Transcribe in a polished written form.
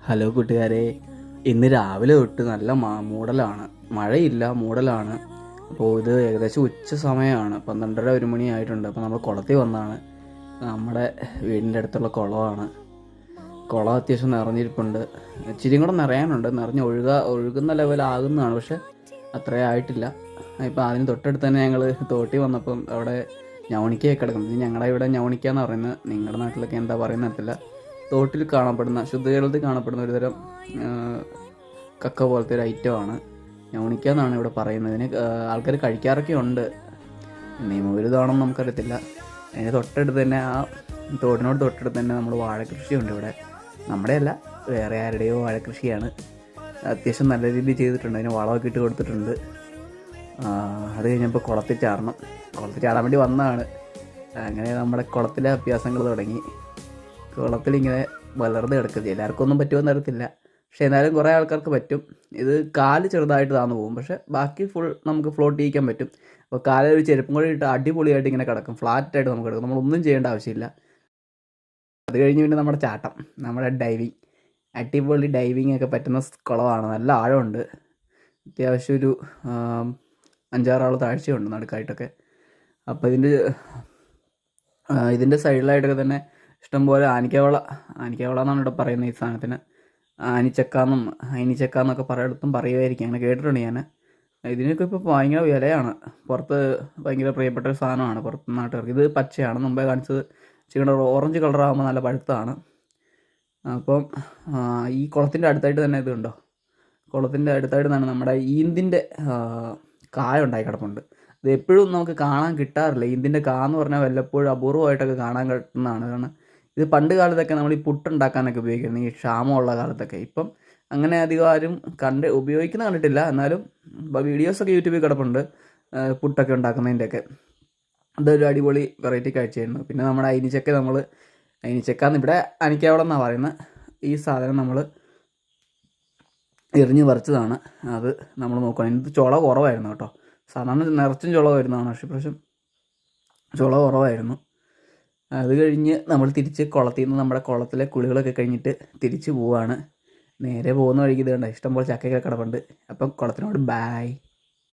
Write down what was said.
Hello കൂട്ടുകാരെ, ഇന്ന് രാവിലെ തൊട്ട് നല്ല മഴയില്ല, മൂടലാണ്. അപ്പോൾ ഇത് ഏകദേശം ഉച്ച സമയമാണ്, 12:30 1 മണി ആയിട്ടുണ്ട്. അപ്പോൾ നമ്മൾ കുളത്തിൽ വന്നതാണ്. നമ്മുടെ വീടിൻ്റെ അടുത്തുള്ള കുളമാണ്. കുളം അത്യാവശ്യം നിറഞ്ഞിരിപ്പുണ്ട്, ഇച്ചിരിയും കൂടെ നിറയാനുണ്ട്. ഒഴുകുന്ന ലെവലാകുന്നതാണ്, പക്ഷെ അത്രയും ആയിട്ടില്ല. ഇപ്പോൾ അതിന് തൊട്ടടുത്ത് തന്നെ ഞങ്ങൾ തോട്ടി വന്നപ്പം അവിടെ ഞവണിക്കയൊക്കെ കിടക്കുന്നത്. ഞങ്ങളുടെ ഇവിടെ ഞവണിക്കാന്ന് പറയുന്നത്, നിങ്ങളുടെ നാട്ടിലൊക്കെ എന്താ പറയുന്നത് അറിയത്തില്ല. തോട്ടിൽ കാണപ്പെടുന്ന, ശുദ്ധജലത്തിൽ കാണപ്പെടുന്ന ഒരുതരം കക്ക പോലത്തെ ഒരു ഐറ്റമാണ് ഞവണിക്കാന്നാണ് ഇവിടെ പറയുന്നതിന്. ആൾക്കാർ കഴിക്കാറൊക്കെ ഉണ്ട്, നിയമവിരുദ്ധമാണെന്ന് നമുക്കറിയത്തില്ല. അതിന് തൊട്ടടുത്ത് തന്നെ, ആ തോടിനോട് തൊട്ടടുത്ത് തന്നെ നമ്മൾ വാഴക്കൃഷിയുണ്ട് ഇവിടെ. നമ്മുടെ അല്ല, വേറെ ആരുടെയോ വാഴക്കൃഷിയാണ്. അത്യാവശ്യം നല്ല രീതിയിൽ ചെയ്തിട്ടുണ്ട്, അതിന് വളമൊക്കെ ഇട്ട് കൊടുത്തിട്ടുണ്ട്. അത് കഴിഞ്ഞപ്പോൾ കുളത്തിൽ ചാടാൻ വേണ്ടി വന്നതാണ്. അങ്ങനെ നമ്മുടെ കുളത്തിലെ അഭ്യാസങ്ങൾ തുടങ്ങി. കുളത്തിലിങ്ങനെ വളർന്ന് കിടക്കുക. എല്ലാവർക്കും ഒന്നും പറ്റുമെന്ന് അറിയത്തില്ല, പക്ഷേ എന്നാലും കുറേ ആൾക്കാർക്ക് പറ്റും. ഇത് കാല് ചെറുതായിട്ട് താന്നു പോകും, പക്ഷേ ബാക്കി ഫുൾ നമുക്ക് ഫ്ലോട്ട് ചെയ്യിക്കാൻ പറ്റും. അപ്പോൾ കാലിൽ ഒരു ചെരുപ്പും കൂടി ഇട്ട് അടിപൊളിയായിട്ട് ഇങ്ങനെ കിടക്കും, ഫ്ലാറ്റായിട്ട് നമുക്ക് കിടക്കും. നമ്മളൊന്നും ചെയ്യേണ്ട ആവശ്യമില്ല. അത് കഴിഞ്ഞ് പിന്നെ നമ്മുടെ ഡൈവിങ്, അടിപൊളി ഡൈവിങ് ഒക്കെ പറ്റുന്ന കുളമാണ്. നല്ല ആഴമുണ്ട്, അത്യാവശ്യം ഒരു 5-6 ആൾ താഴ്ചയുണ്ട് നടുക്കായിട്ടൊക്കെ. അപ്പോൾ ഇതിൻ്റെ സൈഡിലായിട്ടൊക്കെ തന്നെ ഇഷ്ടംപോലെ ആനിക്കവള എന്നാണ് ഇവിടെ പറയുന്നത് ഈ സാധനത്തിന്. അയിനിച്ചക്ക പലയിടത്തും പറയുമായിരിക്കും, അങ്ങനെ കേട്ടിട്ടുണ്ട് ഞാൻ. ഇതിനൊക്കെ ഇപ്പോൾ ഭയങ്കര വിലയാണ്, പുറത്ത് ഭയങ്കര പ്രിയപ്പെട്ട ഒരു സാധനമാണ് പുറത്ത് നാട്ടുകാർക്ക്. ഇത് പച്ചയാണ്, മുമ്പേ കാണിച്ചത് ഇച്ചിരി ഓറഞ്ച് കളറാകുമ്പോൾ നല്ല പഴുത്താണ്. അപ്പം ഈ കുളത്തിൻ്റെ അടുത്തായിട്ട് തന്നെ ഇതുണ്ടോ, കുളത്തിൻ്റെ അടുത്തായിട്ട് തന്നെ നമ്മുടെ ഈന്തിൻ്റെ കായ ഉണ്ടായി കിടപ്പുണ്ട്. ഇത് എപ്പോഴും നമുക്ക് കാണാൻ കിട്ടാറില്ല. ഈന്തിൻ്റെ എന്ന് പറഞ്ഞാൽ വല്ലപ്പോഴും അപൂർവമായിട്ടൊക്കെ കാണാൻ കിട്ടുന്നതാണ്. കാരണം ഇത് പണ്ട് കാലത്തൊക്കെ നമ്മൾ ഈ പുട്ടുണ്ടാക്കാനൊക്കെ ഉപയോഗിക്കുന്നത്, ഈ ക്ഷാമമുള്ള കാലത്തൊക്കെ. ഇപ്പം അങ്ങനെ അധികം ആരും ഉപയോഗിക്കുന്ന കണ്ടിട്ടില്ല, എന്നാലും വീഡിയോസൊക്കെ യൂട്യൂബിൽ കിടപ്പുണ്ട് പുട്ടൊക്കെ ഉണ്ടാക്കുന്നതിൻ്റെയൊക്കെ. അതൊരു അടിപൊളി വെറൈറ്റി കാഴ്ചയായിരുന്നു. പിന്നെ നമ്മുടെ അയിനിച്ചക്കാന്ന് ഇവിടെ അനിക്കാവളം എന്നാണ് പറയുന്നത്. ഈ സാധനം നമ്മൾ എറിഞ്ഞ് പറിച്ചതാണ്. അത് നമ്മൾ നോക്കണം. ഇത് ചുള കുറവായിരുന്നു കേട്ടോ, സാധാരണ നിറച്ചും ചുള വരുന്നതാണ്, പക്ഷേ ഇപ്രാവശ്യം ചുള കുറവായിരുന്നു. അത് കഴിഞ്ഞ് നമ്മൾ തിരിച്ച് കുളത്തിൽ നിന്ന് നമ്മുടെ കുളത്തിലെ കുളികളൊക്കെ കഴിഞ്ഞിട്ട് തിരിച്ച് പോവുകയാണ്. നേരെ പോകുന്ന വഴിക്ക് ഇത് കണ്ട ഇഷ്ടംപോലെ ചക്കയൊക്കെ കിടപ്പുണ്ട്. അപ്പം കുളത്തിനോട് ബായ്.